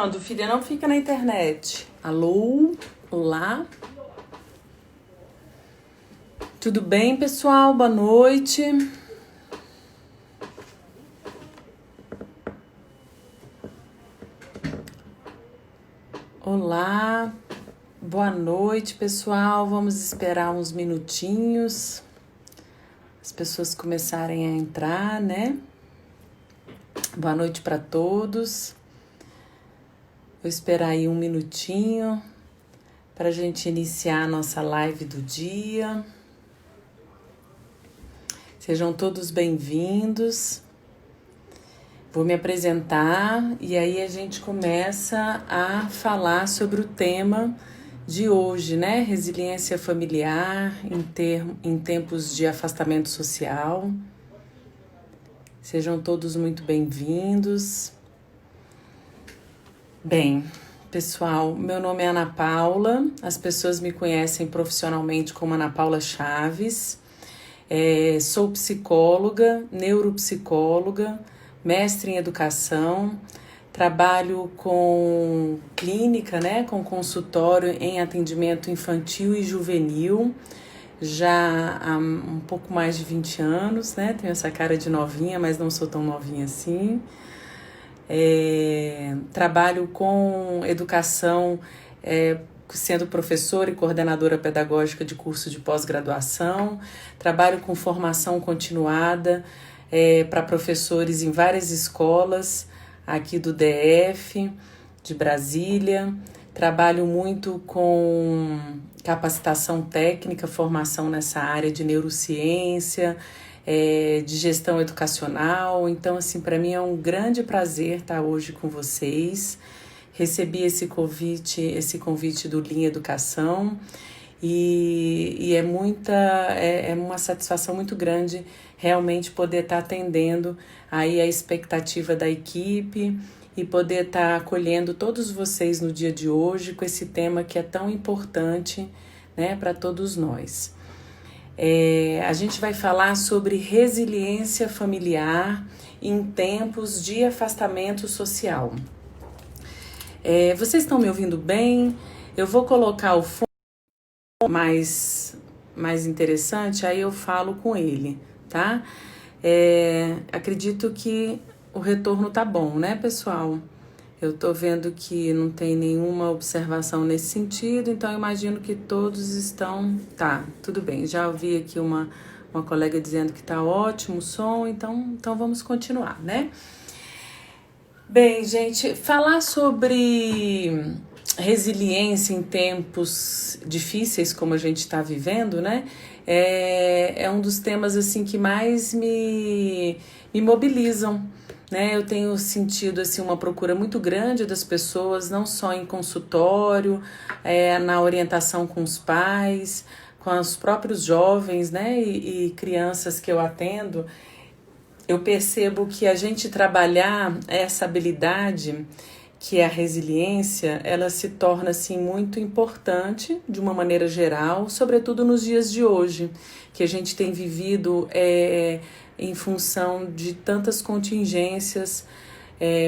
gravando, filha, não fica na internet. Alô? Olá? Tudo bem, pessoal? Boa noite. Olá. Boa noite, pessoal. Vamos esperar uns minutinhos. As pessoas começarem a entrar, né? Boa noite para todos. Vou esperar aí um minutinho para a gente iniciar a nossa live do dia. Sejam todos bem-vindos. Vou me apresentar e aí a gente começa a falar sobre o tema de hoje, né? Resiliência familiar em tempos de afastamento social. Sejam todos muito bem-vindos. Bem, pessoal, meu nome é Ana Paula, as pessoas me conhecem profissionalmente como Ana Paula Chaves. Sou psicóloga, neuropsicóloga, mestre em educação, trabalho com clínica, né, com consultório em atendimento infantil e juvenil, já há um pouco mais de 20 anos, né, tenho essa cara de novinha, mas não sou tão novinha assim. Trabalho com educação, sendo professora e coordenadora pedagógica de curso de pós-graduação, trabalho com formação continuada para professores em várias escolas aqui do DF, de Brasília, trabalho muito com capacitação técnica, formação nessa área de neurociência, de gestão educacional. Então, assim, para mim é um grande prazer estar hoje com vocês. Recebi esse convite do Linha Educação e é uma satisfação muito grande realmente poder estar atendendo aí a expectativa da equipe e poder estar acolhendo todos vocês no dia de hoje com esse tema que é tão importante, né, para todos nós. A gente vai falar sobre resiliência familiar em tempos de afastamento social. Vocês estão me ouvindo bem? Eu vou colocar o fone mais interessante, aí eu falo com ele, tá? Acredito que o retorno tá bom, né, pessoal? Eu tô vendo que não tem nenhuma observação nesse sentido, então eu imagino que todos estão... Tá, tudo bem. Já ouvi aqui uma colega dizendo que tá ótimo o som, então vamos continuar, né? Bem, gente, falar sobre resiliência em tempos difíceis como a gente está vivendo, né? É um dos temas assim que mais me mobilizam, né? Eu tenho sentido assim uma procura muito grande das pessoas, não só em consultório, na orientação com os pais, com os próprios jovens, né? E crianças que eu atendo. Eu percebo que a gente trabalhar essa habilidade, que é a resiliência, ela se torna assim muito importante de uma maneira geral, sobretudo nos dias de hoje, que a gente tem vivido em função de tantas contingências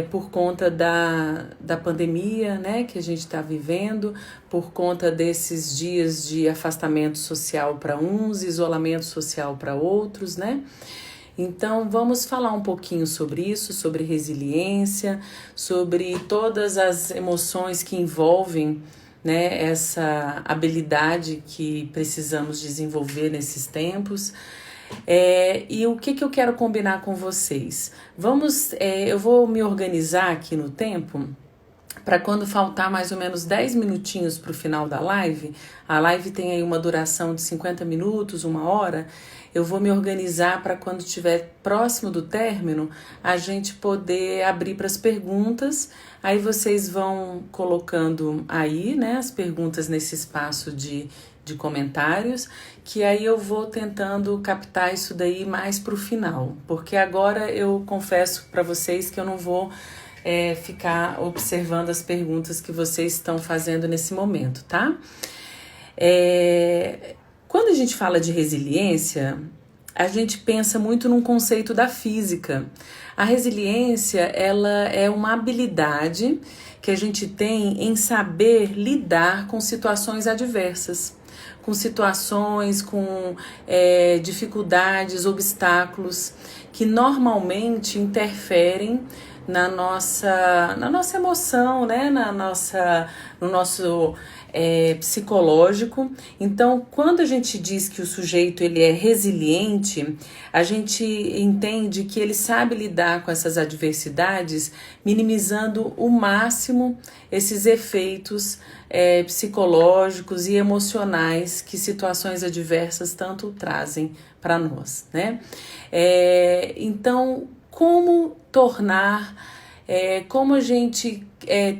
por conta da pandemia, né, que a gente está vivendo, por conta desses dias de afastamento social para uns, isolamento social para outros, né? Então, vamos falar um pouquinho sobre isso, sobre resiliência, sobre todas as emoções que envolvem, né, essa habilidade que precisamos desenvolver nesses tempos. E o que eu quero combinar com vocês? Eu vou me organizar aqui no tempo para quando faltar mais ou menos 10 minutinhos para o final da live. A live tem aí uma duração de 50 minutos, 1 hora. Eu vou me organizar para quando estiver próximo do término, a gente poder abrir para as perguntas. Aí vocês vão colocando aí, né, as perguntas nesse espaço de comentários, que aí eu vou tentando captar isso daí mais para o final. Porque agora eu confesso para vocês que eu não vou ficar observando as perguntas que vocês estão fazendo nesse momento, tá? Quando a gente fala de resiliência, a gente pensa muito num conceito da física. A resiliência, ela é uma habilidade que a gente tem em saber lidar com situações adversas, com situações, com dificuldades, obstáculos que normalmente interferem na nossa emoção, né? No nosso psicológico. Então, quando a gente diz que o sujeito ele é resiliente, a gente entende que ele sabe lidar com essas adversidades, minimizando o máximo esses efeitos psicológicos e emocionais que situações adversas tanto trazem para nós, né? Então, como tornar, como a gente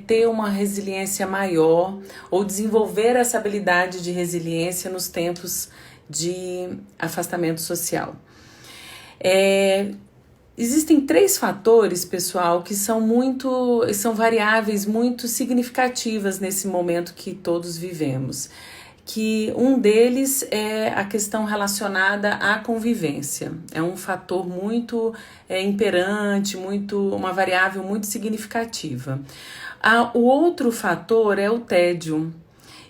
ter uma resiliência maior ou desenvolver essa habilidade de resiliência nos tempos de afastamento social. Existem 3 fatores, pessoal, que são variáveis muito significativas nesse momento que todos vivemos. Que um deles é a questão relacionada à convivência. É um fator muito imperante, uma variável muito significativa. O outro fator é o tédio.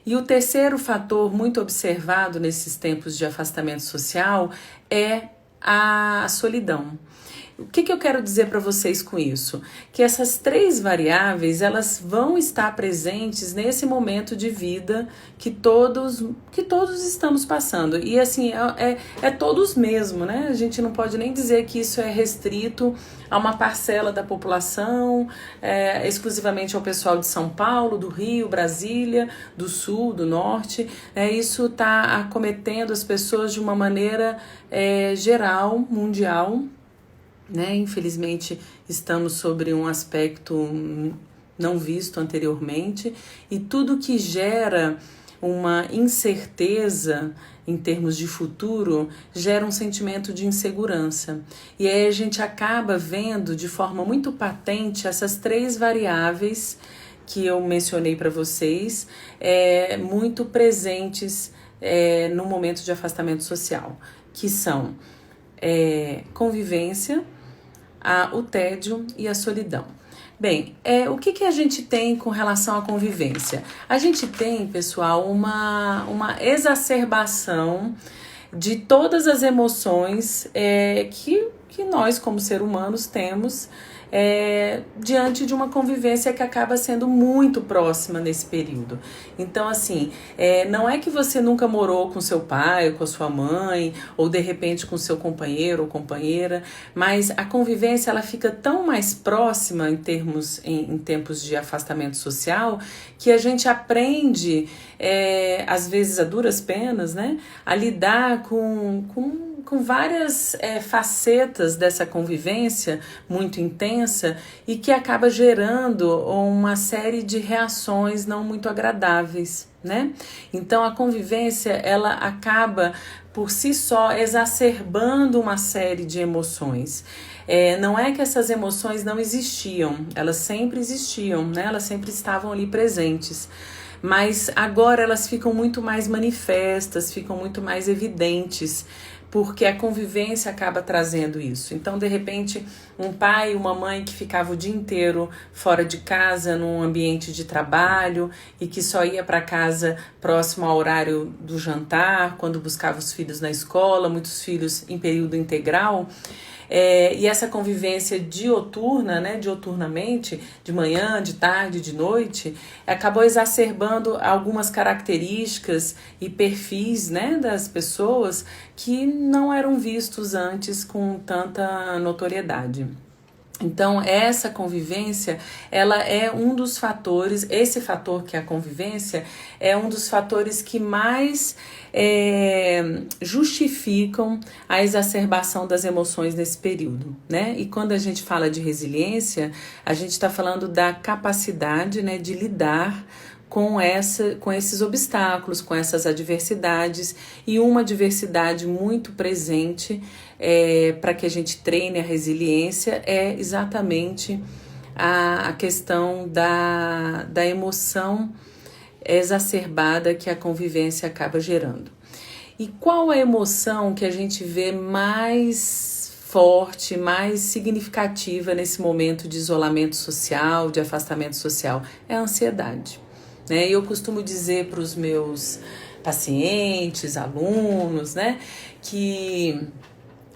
E o terceiro fator muito observado nesses tempos de afastamento social é a solidão. O que eu quero dizer para vocês com isso? Que essas 3 variáveis, elas vão estar presentes nesse momento de vida que todos estamos passando. E assim, é todos mesmo, né? A gente não pode nem dizer que isso é restrito a uma parcela da população, exclusivamente ao pessoal de São Paulo, do Rio, Brasília, do Sul, do Norte. Isso está acometendo as pessoas de uma maneira geral, mundial. Infelizmente estamos sobre um aspecto não visto anteriormente e tudo que gera uma incerteza em termos de futuro gera um sentimento de insegurança. E aí a gente acaba vendo de forma muito patente essas 3 variáveis que eu mencionei para vocês, muito presentes no momento de afastamento social, que são convivência, o tédio e a solidão. Bem, o que a gente tem com relação à convivência? A gente tem, pessoal, uma exacerbação de todas as emoções que nós, como seres humanos, temos diante de uma convivência que acaba sendo muito próxima nesse período. Então, assim, não é que você nunca morou com seu pai, ou com a sua mãe, ou de repente com seu companheiro ou companheira, mas a convivência ela fica tão mais próxima em tempos de afastamento social que a gente aprende, às vezes a duras penas, né, a lidar com várias facetas dessa convivência muito intensa e que acaba gerando uma série de reações não muito agradáveis, né? Então a convivência ela acaba por si só exacerbando uma série de emoções. Não é que essas emoções não existiam, elas sempre existiam, né? Elas sempre estavam ali presentes. Mas agora elas ficam muito mais manifestas, ficam muito mais evidentes, porque a convivência acaba trazendo isso. Então, de repente, um pai e uma mãe que ficava o dia inteiro fora de casa, num ambiente de trabalho, e que só ia para casa próximo ao horário do jantar, quando buscava os filhos na escola, muitos filhos em período integral. E essa convivência dioturna, né, dioturnamente, de manhã, de tarde, de noite, acabou exacerbando algumas características e perfis, né, das pessoas que não eram vistos antes com tanta notoriedade. Então, essa convivência, ela é um dos fatores, esse fator que é a convivência, é um dos fatores que mais justificam a exacerbação das emoções nesse período, né? E quando a gente fala de resiliência, a gente está falando da capacidade, né, de lidar com esses obstáculos, com essas adversidades, e uma adversidade muito presente para que a gente treine a resiliência é exatamente a questão da emoção exacerbada que a convivência acaba gerando. E qual a emoção que a gente vê mais forte, mais significativa nesse momento de isolamento social, de afastamento social, é a ansiedade, né? E eu costumo dizer para os meus pacientes, alunos, né, que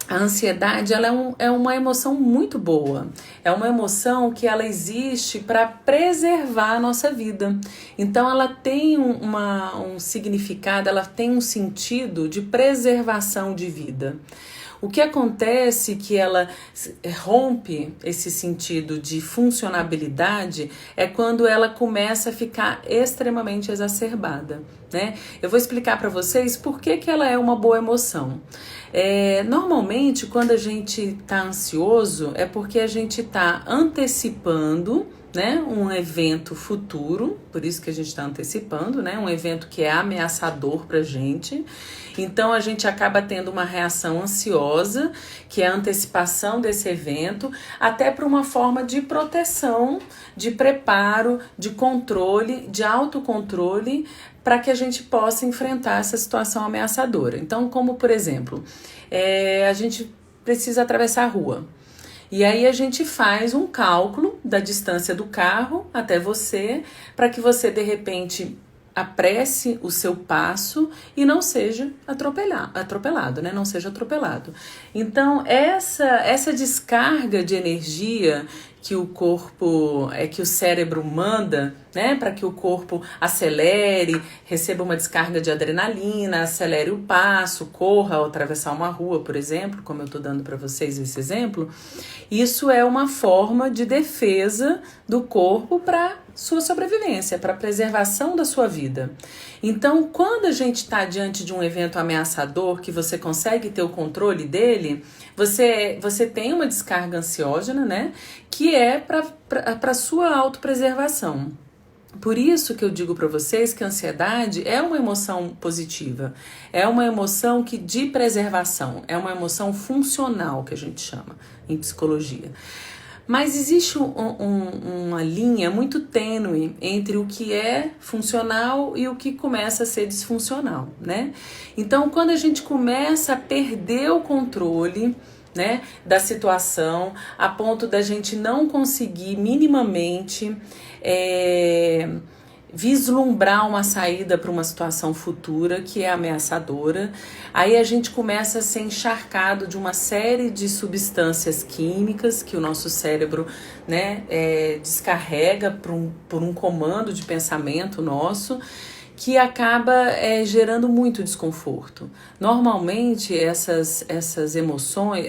a ansiedade ela é uma emoção muito boa, é uma emoção que ela existe para preservar a nossa vida. Então ela tem um significado, ela tem um sentido de preservação de vida. O que acontece que ela rompe esse sentido de funcionabilidade é quando ela começa a ficar extremamente exacerbada, né? Eu vou explicar para vocês por que ela é uma boa emoção. Normalmente, quando a gente está ansioso, é porque a gente está antecipando, né, um evento futuro, por isso que a gente está antecipando, né, um evento que é ameaçador para a gente. Então a gente acaba tendo uma reação ansiosa, que é a antecipação desse evento, até para uma forma de proteção, de preparo, de controle, de autocontrole, para que a gente possa enfrentar essa situação ameaçadora. Então, como por exemplo, a gente precisa atravessar a rua. E aí a gente faz um cálculo da distância do carro até você, para que você de repente apresse o seu passo e não seja atropelado, né? Não seja atropelado. Então, essa descarga de energia que o corpo, que o cérebro manda, né, para que o corpo acelere, receba uma descarga de adrenalina, acelere o passo, corra ao atravessar uma rua, por exemplo, como eu estou dando para vocês esse exemplo, isso é uma forma de defesa do corpo para sua sobrevivência, para a preservação da sua vida. Então, quando a gente está diante de um evento ameaçador, que você consegue ter o controle dele, você tem uma descarga ansiógena, né, que é para sua autopreservação. Por isso que eu digo para vocês que a ansiedade é uma emoção positiva, é uma emoção de preservação, é uma emoção funcional que a gente chama em psicologia. Mas existe uma linha muito tênue entre o que é funcional e o que começa a ser disfuncional, né? Então, quando a gente começa a perder o controle, né, da situação, a ponto da gente não conseguir minimamente vislumbrar uma saída para uma situação futura que é ameaçadora, aí a gente começa a ser encharcado de uma série de substâncias químicas que o nosso cérebro, né, descarrega por um comando de pensamento nosso, que acaba gerando muito desconforto. Normalmente essas emoções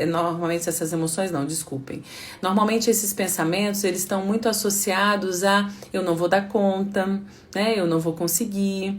esses pensamentos, eles estão muito associados a eu não vou dar conta, né? Eu não vou conseguir,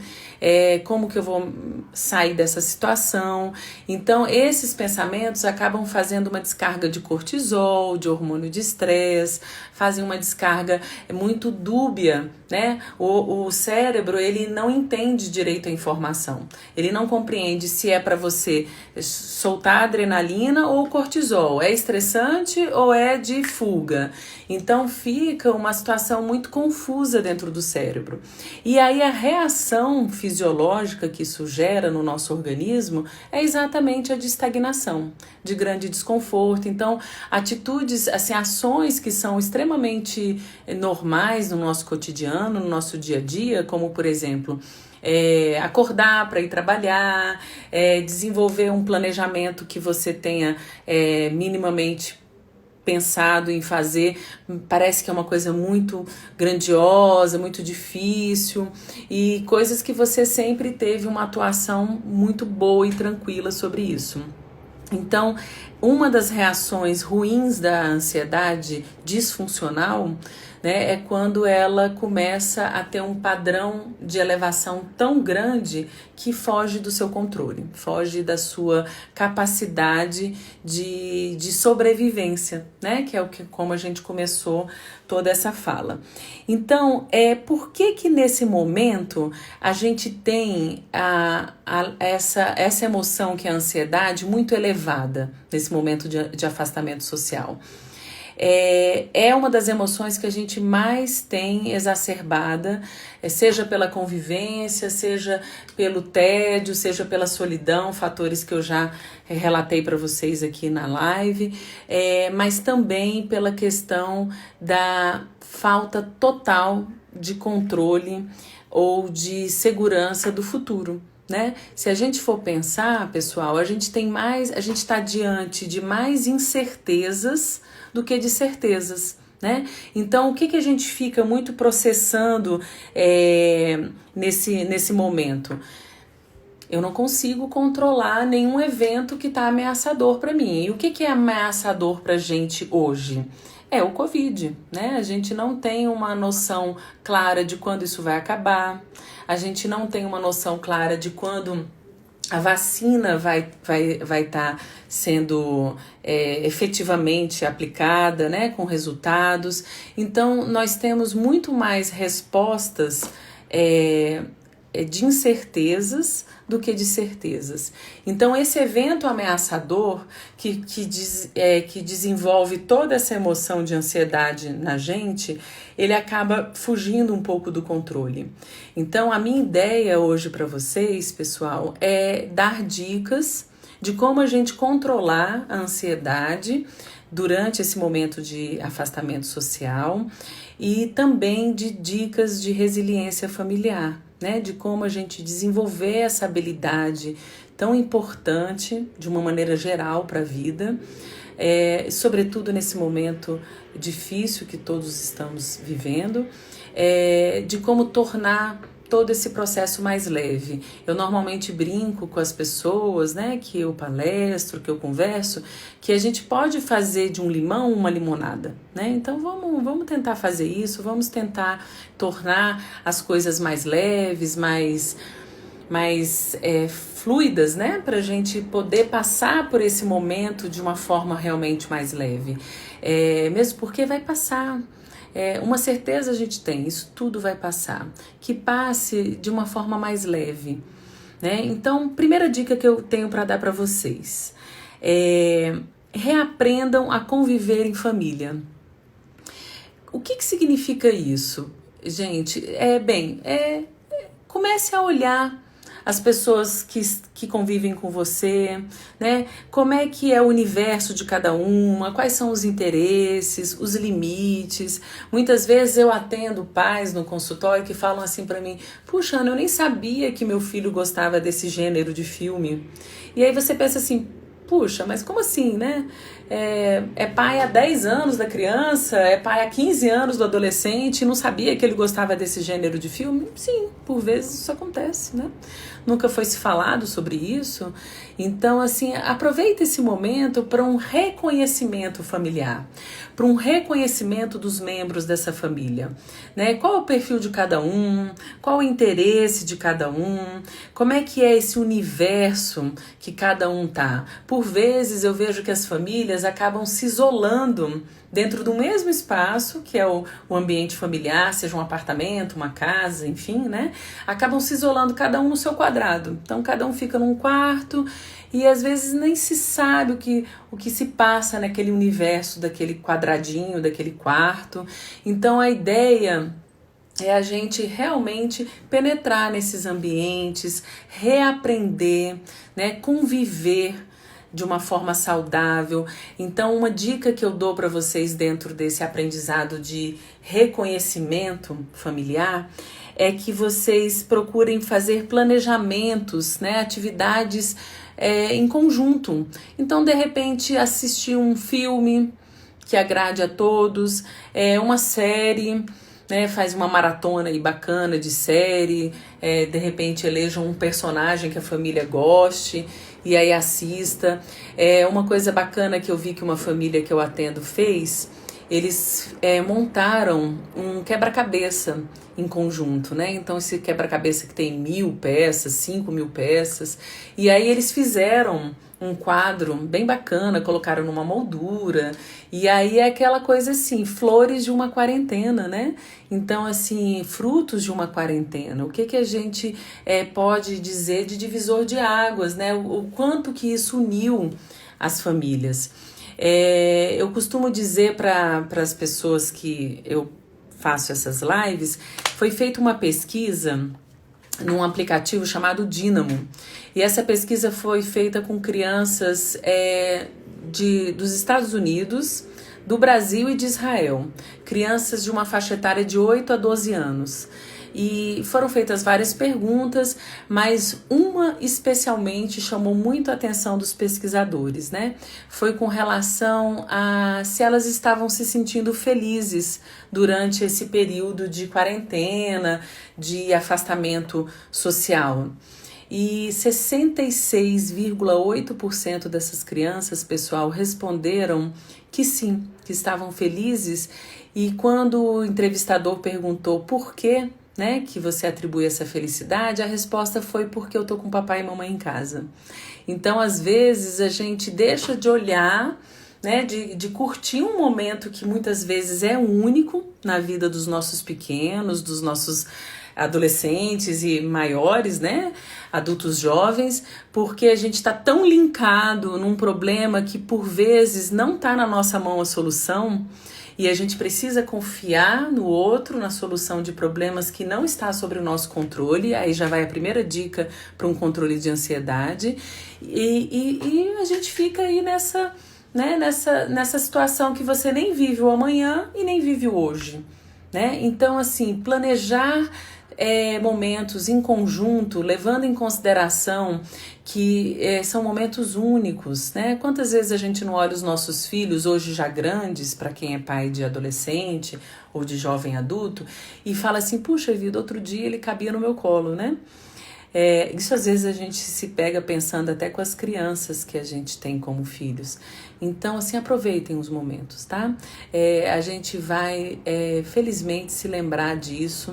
como que eu vou sair dessa situação? Então esses pensamentos acabam fazendo uma descarga de cortisol, de hormônio de estresse, fazem uma descarga muito dúbia, né? O cérebro, ele não entende direito a informação. Ele não compreende se é para você soltar adrenalina ou cortisol. É estressante ou é de fuga? Então fica uma situação muito confusa dentro do cérebro. E aí a reação fisiológica que isso gera no nosso organismo é exatamente a de estagnação, de grande desconforto. Então, atitudes, assim, ações que são extremamente normais no nosso cotidiano, no nosso dia a dia, como por exemplo, acordar para ir trabalhar, desenvolver um planejamento que você tenha minimamente pensado em fazer, parece que é uma coisa muito grandiosa, muito difícil, e coisas que você sempre teve uma atuação muito boa e tranquila sobre isso. Então, uma das reações ruins da ansiedade disfuncional, né, é quando ela começa a ter um padrão de elevação tão grande que foge do seu controle, foge da sua capacidade de sobrevivência, né, que é como a gente começou toda essa fala. Então, por que nesse momento a gente tem essa emoção que é a ansiedade muito elevada nesse momento de afastamento social? é uma das emoções que a gente mais tem exacerbada, seja pela convivência, seja pelo tédio, seja pela solidão, fatores que eu já relatei para vocês aqui na live, mas também pela questão da falta total de controle ou de segurança do futuro. Né? Se a gente for pensar, pessoal, a gente está diante de mais incertezas do que de certezas, né? Então, o que a gente fica muito processando nesse momento? Eu não consigo controlar nenhum evento que está ameaçador para mim. E o que é ameaçador para a gente hoje? É o Covid, né? A gente não tem uma noção clara de quando isso vai acabar, a gente não tem uma noção clara de quando a vacina vai tá sendo efetivamente aplicada, né, com resultados. Então, nós temos muito mais respostas de incertezas do que de certezas. Então, esse evento ameaçador que desenvolve toda essa emoção de ansiedade na gente, ele acaba fugindo um pouco do controle. Então, a minha ideia hoje para vocês, pessoal, é dar dicas de como a gente controlar a ansiedade durante esse momento de afastamento social e também de dicas de resiliência familiar, né? De como a gente desenvolver essa habilidade tão importante de uma maneira geral para a vida, sobretudo nesse momento difícil que todos estamos vivendo, de como tornar todo esse processo mais leve. Eu normalmente brinco com as pessoas, né, que eu palestro, que eu converso, que a gente pode fazer de um limão uma limonada, né? Então vamos tentar fazer isso, vamos tentar tornar as coisas mais leves, mais fluidas, né? Pra gente poder passar por esse momento de uma forma realmente mais leve. Mesmo porque vai passar. Uma certeza a gente tem, isso tudo vai passar. Que passe de uma forma mais leve, né? Então, primeira dica que eu tenho para dar para vocês reaprendam a conviver em família. O que significa isso? Gente, comece a olhar as pessoas que convivem com você, né? Como é que é o universo de cada uma, quais são os interesses, os limites. Muitas vezes eu atendo pais no consultório que falam assim para mim: puxa, Ana, eu nem sabia que meu filho gostava desse gênero de filme. E aí você pensa assim: puxa, mas como assim, né? É pai há 10 anos da criança, é pai há 15 anos do adolescente e não sabia que ele gostava desse gênero de filme? Sim, por vezes isso acontece, né? Nunca foi se falado sobre isso. Então, assim, aproveita esse momento para um reconhecimento familiar, para um reconhecimento dos membros dessa família, né? Qual é o perfil de cada um, qual o interesse de cada um, como é que é esse universo que cada um tá. Por vezes eu vejo que as famílias acabam se isolando dentro do mesmo espaço, que é o ambiente familiar, seja um apartamento, uma casa, enfim, né? Acabam se isolando cada um no seu quadrado. Então, cada um fica num quarto e às vezes nem se sabe o que se passa naquele universo, daquele quadradinho, daquele quarto. Então, a ideia é a gente realmente penetrar nesses ambientes, reaprender, né? Conviver de uma forma saudável. Então, uma dica que eu dou para vocês dentro desse aprendizado de reconhecimento familiar é que vocês procurem fazer planejamentos, né, atividades em conjunto. Então, de repente, assistir um filme que agrade a todos, uma série, né, faz uma maratona aí bacana de série, de repente elejam um personagem que a família goste e aí assista. Uma coisa bacana que eu vi que uma família que eu atendo fez, eles montaram um quebra-cabeça em conjunto, né? Então esse quebra-cabeça que tem 1.000 peças, 5.000 peças, e aí eles fizeram um quadro bem bacana, colocaram numa moldura, e aí é aquela coisa assim, flores de uma quarentena, né? Então, assim, frutos de uma quarentena. O que a gente pode dizer de divisor de águas, né? O quanto que isso uniu as famílias. Eu costumo dizer para as pessoas que eu faço essas lives, foi feita uma pesquisa num aplicativo chamado Dynamo. E essa pesquisa foi feita com crianças dos Estados Unidos, do Brasil e de Israel. Crianças de uma faixa etária de 8 a 12 anos. E foram feitas várias perguntas, mas uma especialmente chamou muito a atenção dos pesquisadores, né? Foi com relação a se elas estavam se sentindo felizes durante esse período de quarentena, de afastamento social. E 66,8% dessas crianças, pessoal, responderam que sim, que estavam felizes. E quando o entrevistador perguntou por quê, né, que você atribui essa felicidade, a resposta foi porque eu tô com papai e mamãe em casa. Então, às vezes, a gente deixa de olhar, né, de curtir um momento que muitas vezes é único na vida dos nossos pequenos, dos nossos adolescentes e maiores, né, adultos jovens, porque a gente está tão linkado num problema que por vezes não está na nossa mão a solução. E a gente precisa confiar no outro, na solução de problemas que não está sobre o nosso controle. Aí já vai a primeira dica para um controle de ansiedade. E a gente fica aí nessa situação que você nem vive o amanhã e nem vive o hoje, né? Então, assim, planejar momentos em conjunto, levando em consideração que são momentos únicos, né? Quantas vezes a gente não olha os nossos filhos, hoje já grandes, para quem é pai de adolescente ou de jovem adulto, e fala assim, puxa vida, outro dia ele cabia no meu colo, né? Isso às vezes a gente se pega pensando até com as crianças que a gente tem como filhos. Então, assim, aproveitem os momentos, tá? A gente vai, felizmente, se lembrar disso,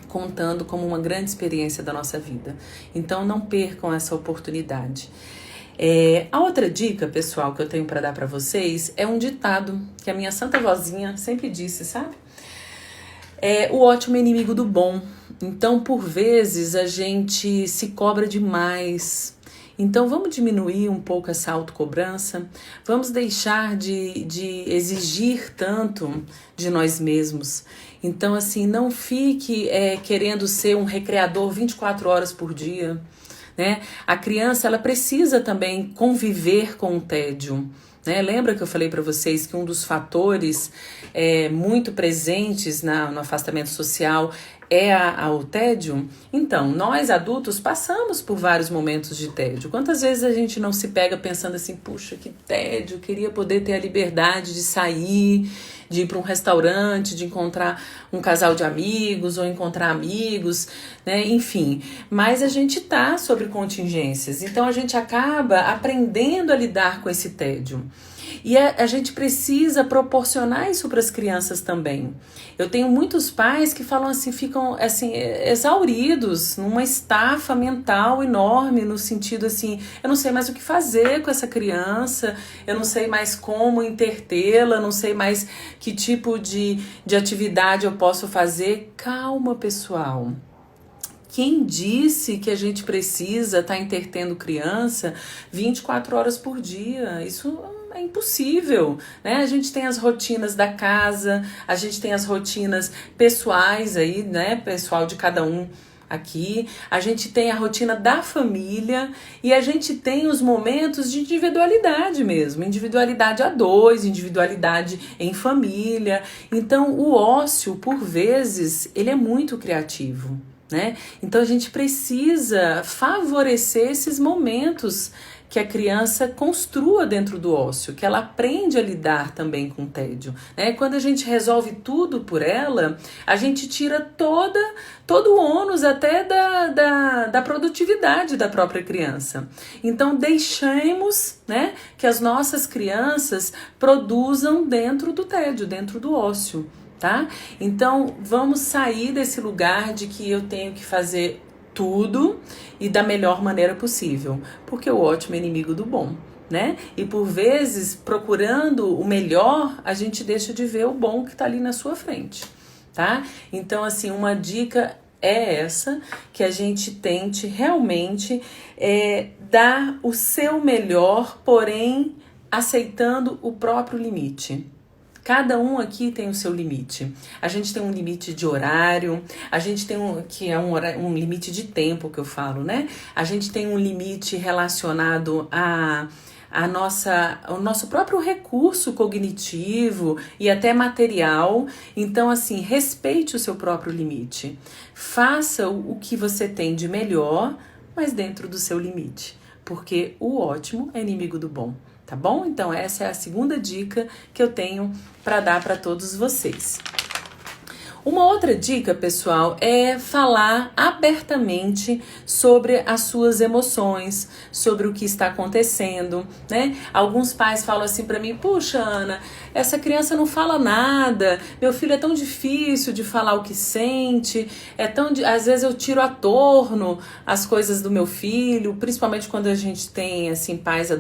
contando como uma grande experiência da nossa vida. Então, não percam essa oportunidade. A outra dica, pessoal, que eu tenho para dar para vocês é um ditado que a minha santa vozinha sempre disse, sabe? O ótimo é inimigo do bom. Então, por vezes, a gente se cobra demais. Então, vamos diminuir um pouco essa autocobrança, vamos deixar de exigir tanto de nós mesmos. Então, assim, não fique querendo ser um recreador 24 horas por dia, né? A criança, ela precisa também conviver com o tédio, né? Lembra que eu falei para vocês que um dos fatores muito presentes no afastamento social é o tédio? Então, nós adultos passamos por vários momentos de tédio. Quantas vezes a gente não se pega pensando assim, puxa, que tédio, queria poder ter a liberdade de sair, de ir para um restaurante, de encontrar um casal de amigos ou encontrar amigos, né? Enfim, mas a gente tá sobre contingências, então a gente acaba aprendendo a lidar com esse tédio. E a gente precisa proporcionar isso para as crianças também. Eu tenho muitos pais que falam assim, ficam assim, exauridos, numa estafa mental enorme, no sentido assim, eu não sei mais o que fazer com essa criança, eu não sei mais como entretê-la, não sei mais que tipo de atividade eu posso fazer. Calma, pessoal. Quem disse que a gente precisa estar entretendo criança 24 horas por dia? Isso é impossível, né? A gente tem as rotinas da casa, a gente tem as rotinas pessoais aí, né? Pessoal de cada um aqui, a gente tem a rotina da família e a gente tem os momentos de individualidade mesmo, individualidade a dois, individualidade em família. Então, o ócio, por vezes, ele é muito criativo, né? Então a gente precisa favorecer esses momentos que a criança construa dentro do ócio, que ela aprende a lidar também com o tédio, né? Quando a gente resolve tudo por ela, a gente tira todo o ônus até da produtividade da própria criança. Então deixemos, né, que as nossas crianças produzam dentro do tédio, dentro do ócio. Tá? Então, vamos sair desse lugar de que eu tenho que fazer tudo e da melhor maneira possível, porque o ótimo é inimigo do bom, né? E por vezes, procurando o melhor, a gente deixa de ver o bom que está ali na sua frente, tá? Então, assim, uma dica é essa, que a gente tente realmente dar o seu melhor, porém aceitando o próprio limite. Cada um aqui tem o seu limite. A gente tem um limite de horário, a gente tem um limite de tempo que eu falo, né? A gente tem um limite relacionado o nosso próprio recurso cognitivo e até material. Então, assim, respeite o seu próprio limite. Faça o que você tem de melhor, mas dentro do seu limite. Porque o ótimo é inimigo do bom, tá bom? Então, essa é a segunda dica que eu tenho para dar para todos vocês. Uma outra dica, pessoal, é falar abertamente sobre as suas emoções, sobre o que está acontecendo, né? Alguns pais falam assim para mim: puxa, Ana, essa criança não fala nada, meu filho é tão difícil de falar o que sente, às vezes eu tiro a torno as coisas do meu filho, principalmente quando a gente tem assim pais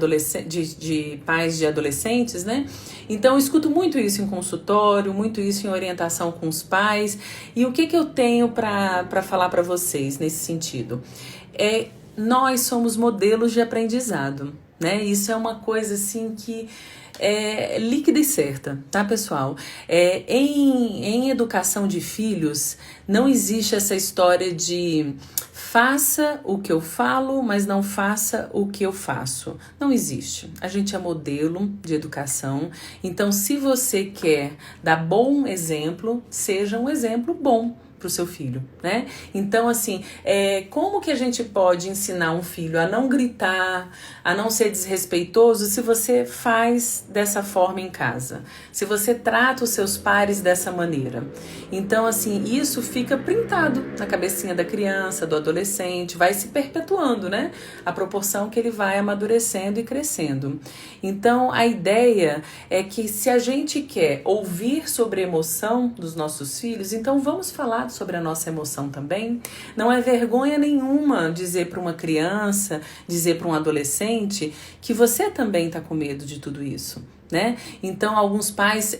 pais de adolescentes, né? Então eu escuto muito isso em consultório, muito isso em orientação com os pais. E o que eu tenho para falar para vocês nesse sentido? Nós somos modelos de aprendizado, né? Isso é uma coisa assim que é líquida e certa, tá, pessoal? Em educação de filhos, não existe essa história de faça o que eu falo, mas não faça o que eu faço. Não existe. A gente é modelo de educação. Então, se você quer dar bom exemplo, seja um exemplo bom para o seu filho, né? Então, assim, como que a gente pode ensinar um filho a não gritar, a não ser desrespeitoso, se você faz dessa forma em casa? Se você trata os seus pares dessa maneira? Então, assim, isso fica printado na cabecinha da criança, do adolescente, vai se perpetuando, né? A proporção que ele vai amadurecendo e crescendo. Então, a ideia é que se a gente quer ouvir sobre a emoção dos nossos filhos, então vamos falar sobre a nossa emoção também. Não é vergonha nenhuma dizer para uma criança, dizer para um adolescente que você também está com medo de tudo isso, né? Então alguns pais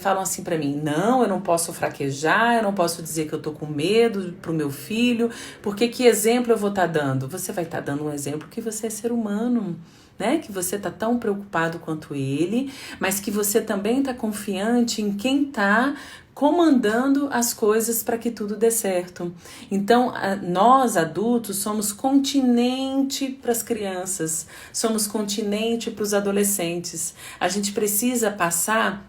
falam assim para mim: não, eu não posso fraquejar, eu não posso dizer que eu tô com medo pro meu filho, porque que exemplo eu vou estar dando? Você vai estar dando um exemplo que você é ser humano, né? Que você tá tão preocupado quanto ele, mas que você também tá confiante em quem tá comandando as coisas para que tudo dê certo. Então, nós adultos somos continente para as crianças, somos continente para os adolescentes. A gente precisa passar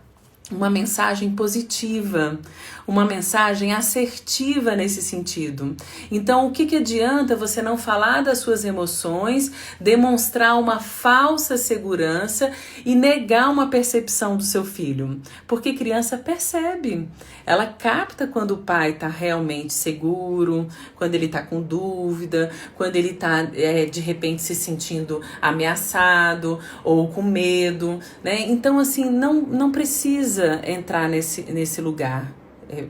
uma mensagem positiva, uma mensagem assertiva nesse sentido. Então, o que adianta você não falar das suas emoções, demonstrar uma falsa segurança e negar uma percepção do seu filho? Porque criança percebe, ela capta quando o pai está realmente seguro, quando ele está com dúvida, quando ele está de repente se sentindo ameaçado ou com medo, né? Então, assim, não precisa entrar nesse lugar,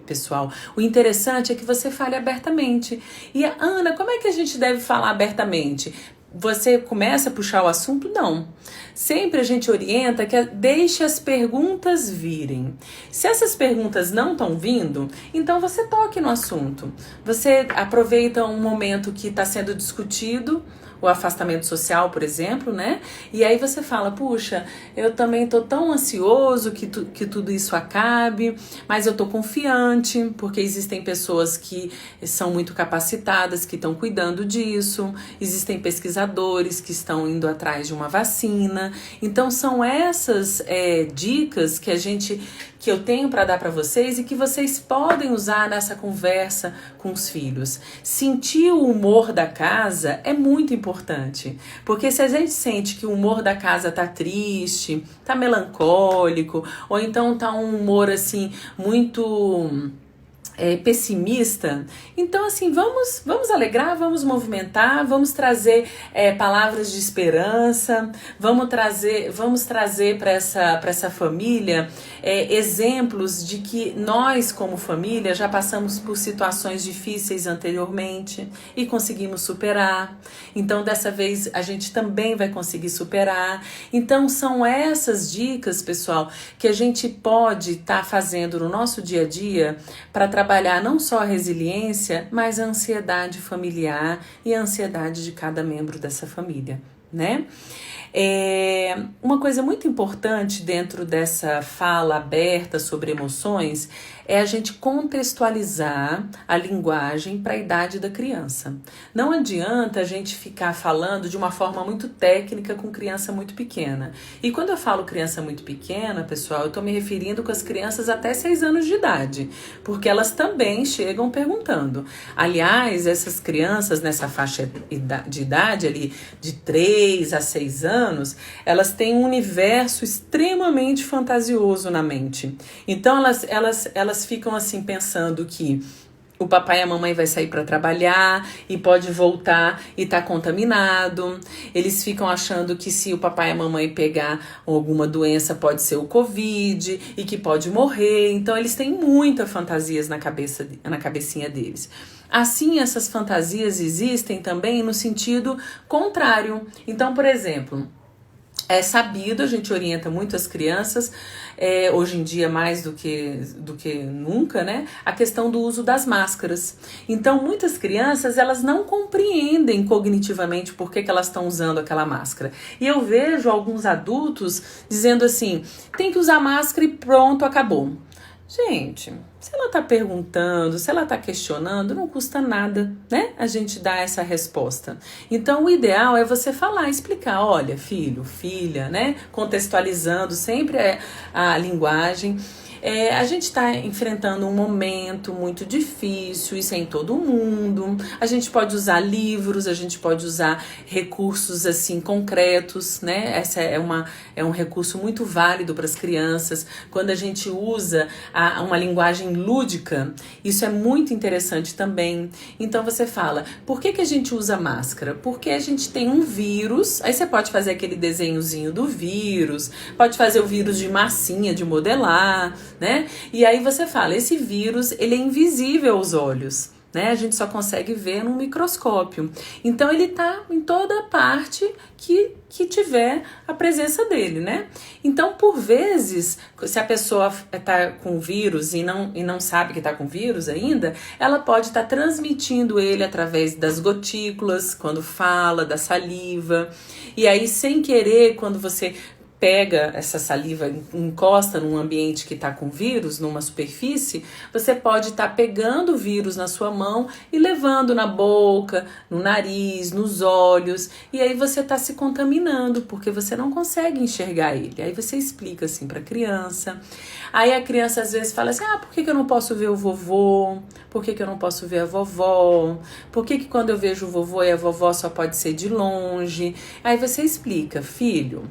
pessoal. O interessante é que você fale abertamente. E Ana, como é que a gente deve falar abertamente? Você começa a puxar o assunto? Não. Sempre a gente orienta que deixe as perguntas virem. Se essas perguntas não estão vindo, então você toque no assunto. Você aproveita um momento que está sendo discutido, o afastamento social, por exemplo, né? E aí você fala: puxa, eu também tô tão ansioso que tudo isso acabe, mas eu tô confiante, porque existem pessoas que são muito capacitadas, que estão cuidando disso, existem pesquisadores que estão indo atrás de uma vacina. Então são essas dicas que eu tenho para dar para vocês e que vocês podem usar nessa conversa com os filhos. Sentir o humor da casa é muito importante, porque se a gente sente que o humor da casa tá triste, tá melancólico, ou então tá um humor assim muito pessimista, então assim, vamos alegrar, vamos movimentar, vamos trazer palavras de esperança, vamos trazer para essa família exemplos de que nós como família já passamos por situações difíceis anteriormente e conseguimos superar. Então dessa vez a gente também vai conseguir superar. Então são essas dicas, pessoal, que a gente pode estar fazendo no nosso dia a dia para trabalhar não só a resiliência, mas a ansiedade familiar e a ansiedade de cada membro dessa família, né? Uma coisa muito importante dentro dessa fala aberta sobre emoções é a gente contextualizar a linguagem para a idade da criança. Não adianta a gente ficar falando de uma forma muito técnica com criança muito pequena. E quando eu falo criança muito pequena, pessoal, eu estou me referindo com as crianças até 6 anos de idade, porque elas também chegam perguntando. Aliás, essas crianças nessa faixa de idade ali, de 3 a 6 anos, elas têm um universo extremamente fantasioso na mente. Então elas ficam assim pensando que o papai e a mamãe vai sair para trabalhar e pode voltar e tá contaminado. Eles ficam achando que se o papai e a mamãe pegar alguma doença pode ser o Covid e que pode morrer. Então eles têm muitas fantasias na cabecinha deles. Assim, essas fantasias existem também no sentido contrário. Então, por exemplo, é sabido, a gente orienta muito as crianças, hoje em dia mais do que nunca, né? A questão do uso das máscaras. Então, muitas crianças, elas não compreendem cognitivamente por que elas estão usando aquela máscara. E eu vejo alguns adultos dizendo assim, tem que usar máscara e pronto, acabou. Gente, se ela tá perguntando, se ela tá questionando, não custa nada, né? A gente dá essa resposta. Então, o ideal é você falar, explicar, olha, filho, filha, né? Contextualizando sempre a linguagem. A gente está enfrentando um momento muito difícil, isso é em todo mundo. A gente pode usar livros, a gente pode usar recursos assim concretos, né? Essa é um recurso muito válido para as crianças. Quando a gente usa uma linguagem lúdica, isso é muito interessante também. Então você fala, por que a gente usa máscara? Porque a gente tem um vírus, aí você pode fazer aquele desenhozinho do vírus, pode fazer o vírus de massinha, de modelar, né? E aí você fala, esse vírus, ele é invisível aos olhos, né? A gente só consegue ver num microscópio. Então ele tá em toda parte que tiver a presença dele, né? Então, por vezes, se a pessoa tá com vírus e não sabe que tá com vírus ainda, ela pode estar transmitindo ele através das gotículas, quando fala, da saliva. E aí, sem querer, quando você pega essa saliva, encosta num ambiente que está com vírus, numa superfície, você pode estar pegando o vírus na sua mão e levando na boca, no nariz, nos olhos, e aí você está se contaminando, porque você não consegue enxergar ele. Aí você explica assim para a criança. Aí a criança às vezes fala assim, por que eu não posso ver o vovô? Por que eu não posso ver a vovó? Por que quando eu vejo o vovô e a vovó só pode ser de longe? Aí você explica, filho,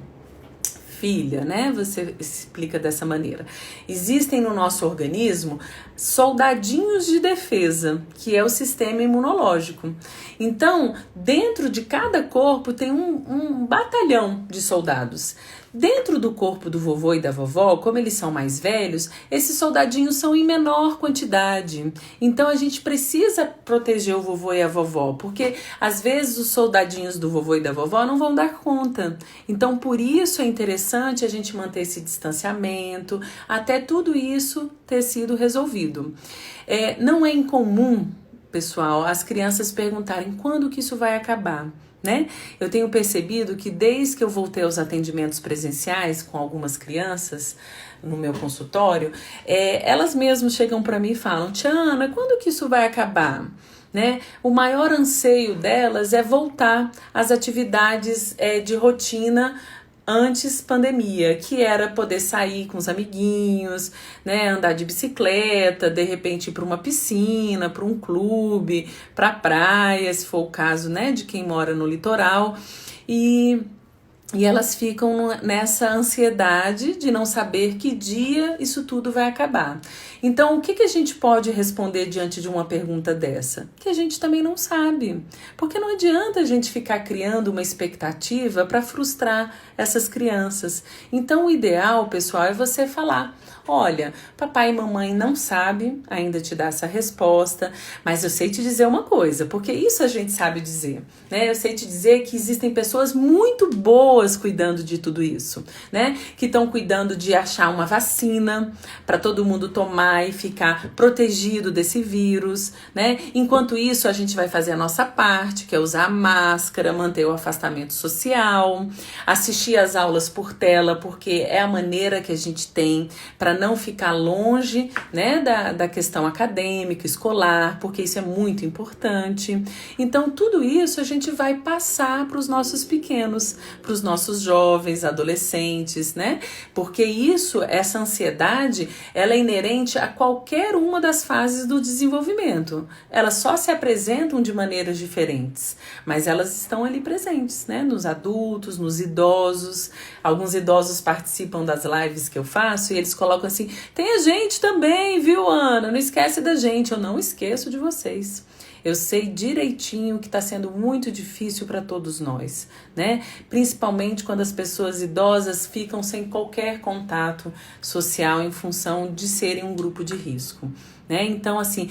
filha, né? Você explica dessa maneira. Existem no nosso organismo soldadinhos de defesa, que é o sistema imunológico. Então, dentro de cada corpo tem um batalhão de soldados. Dentro do corpo do vovô e da vovó, como eles são mais velhos, esses soldadinhos são em menor quantidade. Então a gente precisa proteger o vovô e a vovó, porque às vezes os soldadinhos do vovô e da vovó não vão dar conta. Então por isso é interessante a gente manter esse distanciamento, até tudo isso ter sido resolvido. Não é incomum, pessoal, as crianças perguntarem quando que isso vai acabar. Né? Eu tenho percebido que desde que eu voltei aos atendimentos presenciais com algumas crianças no meu consultório, elas mesmas chegam para mim e falam, Tiana, quando que isso vai acabar? Né? O maior anseio delas é voltar às atividades de rotina antes pandemia, que era poder sair com os amiguinhos, né, andar de bicicleta, de repente ir para uma piscina, para um clube, para a praia, se for o caso, né, de quem mora no litoral, e elas ficam nessa ansiedade de não saber que dia isso tudo vai acabar. Então, o que a gente pode responder diante de uma pergunta dessa? Que a gente também não sabe. Porque não adianta a gente ficar criando uma expectativa para frustrar essas crianças. Então, o ideal, pessoal, é você falar, olha, papai e mamãe não sabem ainda te dar essa resposta, mas eu sei te dizer uma coisa, porque isso a gente sabe dizer, né? Eu sei te dizer que existem pessoas muito boas pessoas cuidando de tudo isso, né? Que estão cuidando de achar uma vacina para todo mundo tomar e ficar protegido desse vírus, né? Enquanto isso, a gente vai fazer a nossa parte, que é usar a máscara, manter o afastamento social, assistir às aulas por tela, porque é a maneira que a gente tem para não ficar longe, né, da questão acadêmica, escolar, porque isso é muito importante. Então, tudo isso a gente vai passar para os nossos pequenos, para os nossos jovens, adolescentes, né? Porque essa ansiedade, ela é inerente a qualquer uma das fases do desenvolvimento. Elas só se apresentam de maneiras diferentes, mas elas estão ali presentes, né? Nos adultos, nos idosos. Alguns idosos participam das lives que eu faço e eles colocam assim: tem a gente também, viu, Ana? Não esquece da gente. Eu não esqueço de vocês. Eu sei direitinho que está sendo muito difícil para todos nós, né? Principalmente quando as pessoas idosas ficam sem qualquer contato social em função de serem um grupo de risco, né? Então, assim,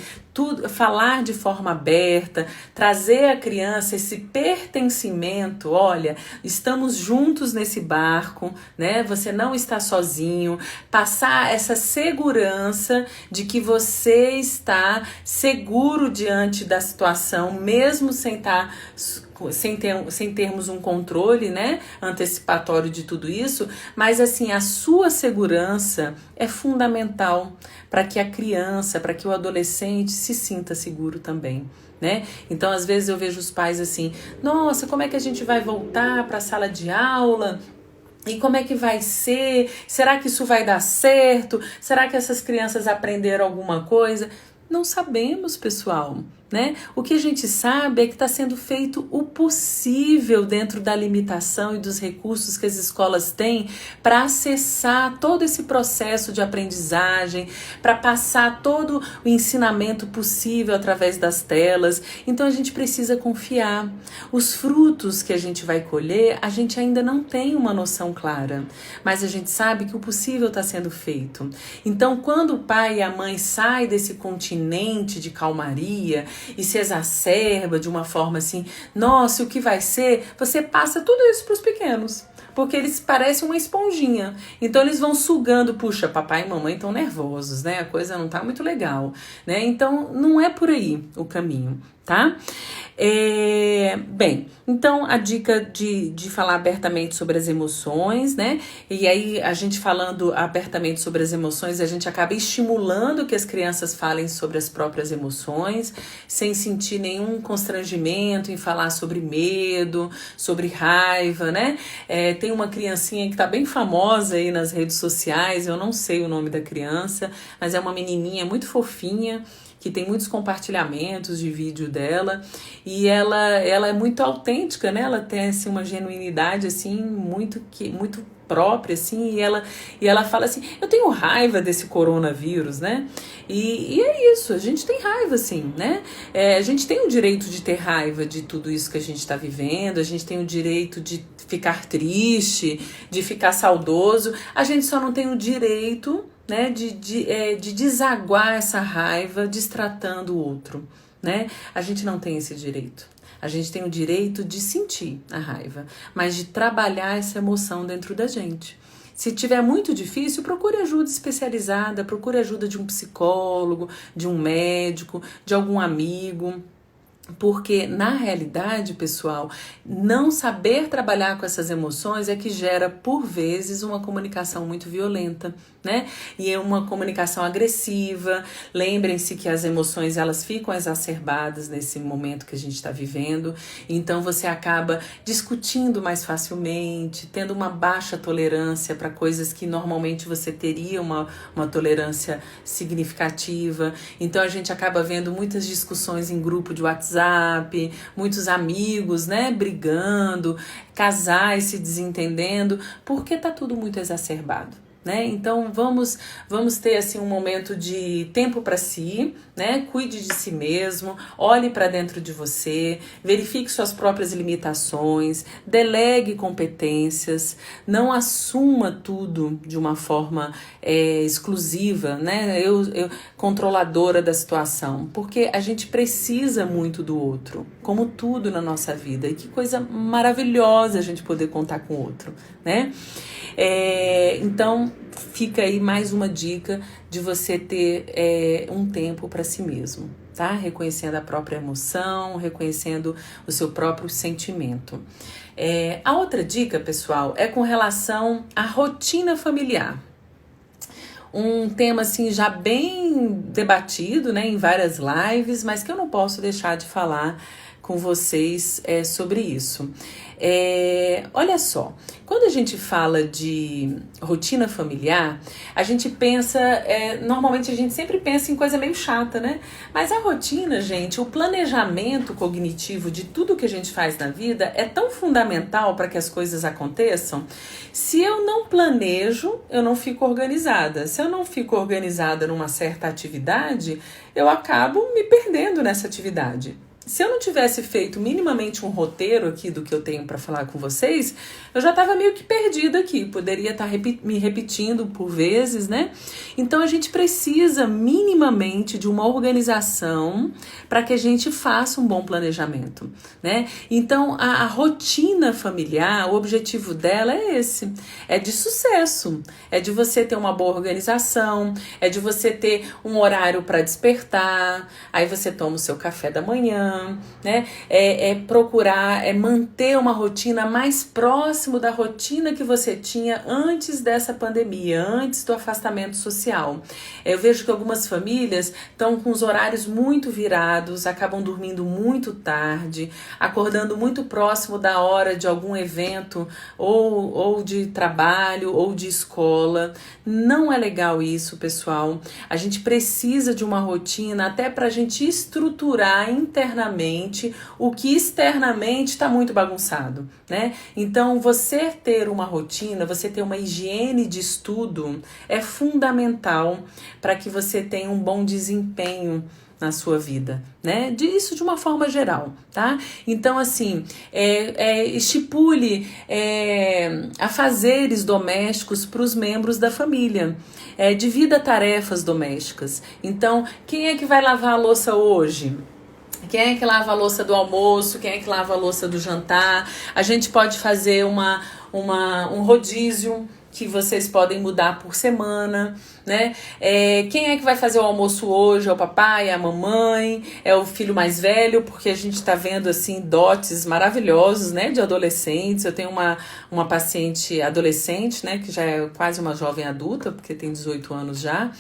falar de forma aberta, trazer à criança esse pertencimento, olha, estamos juntos nesse barco, né? Você não está sozinho, passar essa segurança de que você está seguro diante da situação, mesmo sem termos um controle, né, antecipatório de tudo isso, mas assim, a sua segurança é fundamental para que a criança, para que o adolescente se sinta seguro também, né? Então, às vezes eu vejo os pais assim: nossa, como é que a gente vai voltar para a sala de aula? E como é que vai ser? Será que isso vai dar certo? Será que essas crianças aprenderam alguma coisa? Não sabemos, pessoal, né? O que a gente sabe é que está sendo feito o possível dentro da limitação e dos recursos que as escolas têm para acessar todo esse processo de aprendizagem, para passar todo o ensinamento possível através das telas. Então a gente precisa confiar. Os frutos que a gente vai colher, a gente ainda não tem uma noção clara, mas a gente sabe que o possível está sendo feito. Então, quando o pai e a mãe saem desse continente de calmaria e se exacerba de uma forma assim: nossa, o que vai ser? Você passa tudo isso para os pequenos, porque eles parecem uma esponjinha. Então eles vão sugando. Puxa, papai e mamãe estão nervosos, né? A coisa não tá muito legal, né? Então não é por aí o caminho, tá? Bem, então a dica de falar abertamente sobre as emoções, né? E aí a gente falando abertamente sobre as emoções, a gente acaba estimulando que as crianças falem sobre as próprias emoções, sem sentir nenhum constrangimento em falar sobre medo, sobre raiva, né? Tem uma criancinha que tá bem famosa aí nas redes sociais, eu não sei o nome da criança, mas é uma menininha muito fofinha, que tem muitos compartilhamentos de vídeo dela, e ela é muito autêntica, né? Ela tem assim, uma genuinidade assim, muito própria, assim, e ela fala assim: eu tenho raiva desse coronavírus, né? E é isso, a gente tem raiva, assim, né? A gente tem o direito de ter raiva de tudo isso que a gente está vivendo, a gente tem o direito de ficar triste, de ficar saudoso, a gente só não tem o direito, né, de desaguar essa raiva destratando o outro, né? A gente não tem esse direito. A gente tem o direito de sentir a raiva, mas de trabalhar essa emoção dentro da gente. Se tiver muito difícil, procure ajuda especializada, procure ajuda de um psicólogo, de um médico, de algum amigo. Porque, na realidade, pessoal, não saber trabalhar com essas emoções é que gera, por vezes, uma comunicação muito violenta, né? E é uma comunicação agressiva. Lembrem-se que as emoções, elas ficam exacerbadas nesse momento que a gente está vivendo. Então, você acaba discutindo mais facilmente, tendo uma baixa tolerância para coisas que normalmente você teria uma tolerância significativa. Então, a gente acaba vendo muitas discussões em grupo de WhatsApp, muitos amigos, né, brigando, casais se desentendendo, porque tá tudo muito exacerbado. né? Então vamos ter assim um momento de tempo para si, né? Cuide de si mesmo, olhe para dentro de você, verifique suas próprias limitações, delegue competências, não assuma tudo de uma forma exclusiva, né? Eu controladora da situação, porque a gente precisa muito do outro, como tudo na nossa vida. E que coisa maravilhosa a gente poder contar com o outro, né? Então fica aí mais uma dica de você ter um tempo para si mesmo, tá? Reconhecendo a própria emoção, reconhecendo o seu próprio sentimento. A outra dica, pessoal, é com relação à rotina familiar. Um tema assim já bem debatido, né, em várias lives, mas que eu não posso deixar de falar com vocês sobre isso. Olha só, quando a gente fala de rotina familiar, a gente pensa, normalmente a gente sempre pensa em coisa meio chata, né? Mas a rotina, gente, o planejamento cognitivo de tudo que a gente faz na vida é tão fundamental para que as coisas aconteçam. Se eu não planejo, eu não fico organizada. Se eu não fico organizada numa certa atividade, eu acabo me perdendo nessa atividade. Se eu não tivesse feito minimamente um roteiro aqui do que eu tenho para falar com vocês, eu já estava meio que perdida aqui, poderia estar me repetindo por vezes, né? Então a gente precisa minimamente de uma organização para que a gente faça um bom planejamento, né? Então a rotina familiar, o objetivo dela é esse, é de sucesso, é de você ter uma boa organização, é de você ter um horário para despertar, aí você toma o seu café da manhã, né? Procurar manter uma rotina mais próximo da rotina que você tinha antes dessa pandemia, antes do afastamento social. Eu vejo que algumas famílias estão com os horários muito virados, acabam dormindo muito tarde, acordando muito próximo da hora de algum evento ou de trabalho ou de escola. Não é legal isso, pessoal. A gente precisa de uma rotina até para a gente estruturar internamente o que externamente está muito bagunçado, né? Então, você ter uma rotina, você ter uma higiene de estudo é fundamental para que você tenha um bom desempenho na sua vida, né? Isso de uma forma geral, tá? Então, assim, estipule afazeres domésticos para os membros da família. Divida tarefas domésticas. Então, quem é que vai lavar a louça hoje? Quem é que lava a louça do almoço? Quem é que lava a louça do jantar? A gente pode fazer um rodízio que vocês podem mudar por semana, né? Quem é que vai fazer o almoço hoje? É o papai, é a mamãe, é o filho mais velho, porque a gente tá vendo, assim, dotes maravilhosos, né, de adolescentes. Eu tenho uma paciente adolescente, né, que já é quase uma jovem adulta, porque tem 18 anos já,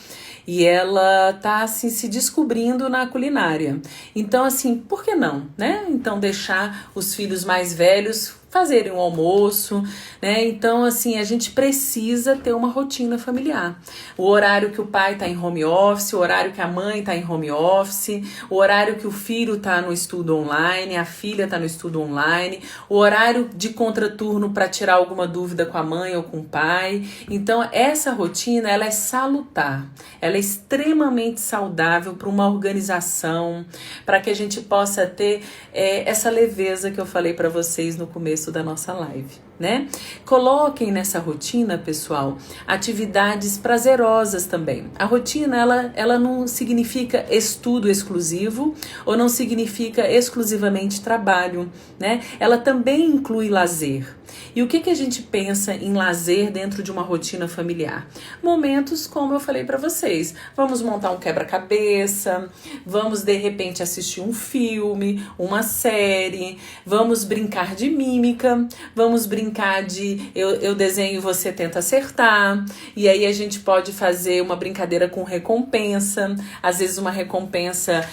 e ela tá, assim, se descobrindo na culinária. Então, assim, por que não, né? Então, deixar os filhos mais velhos fazerem um almoço, né? Então, assim, a gente precisa ter uma rotina familiar. O horário que o pai tá em home office, o horário que a mãe tá em home office, o horário que o filho tá no estudo online, a filha tá no estudo online, o horário de contraturno para tirar alguma dúvida com a mãe ou com o pai. Então, essa rotina, ela é salutar, ela é extremamente saudável para uma organização, para que a gente possa ter essa leveza que eu falei para vocês no começo da nossa live, né? Coloquem nessa rotina, pessoal, atividades prazerosas também. A rotina, ela não significa estudo exclusivo ou não significa exclusivamente trabalho, né? Ela também inclui lazer. E o que a gente pensa em lazer dentro de uma rotina familiar? Momentos como eu falei para vocês. Vamos montar um quebra-cabeça, vamos de repente assistir um filme, uma série, vamos brincar de mímica, vamos brincar de eu desenho e você tenta acertar. E aí a gente pode fazer uma brincadeira com recompensa, às vezes uma recompensa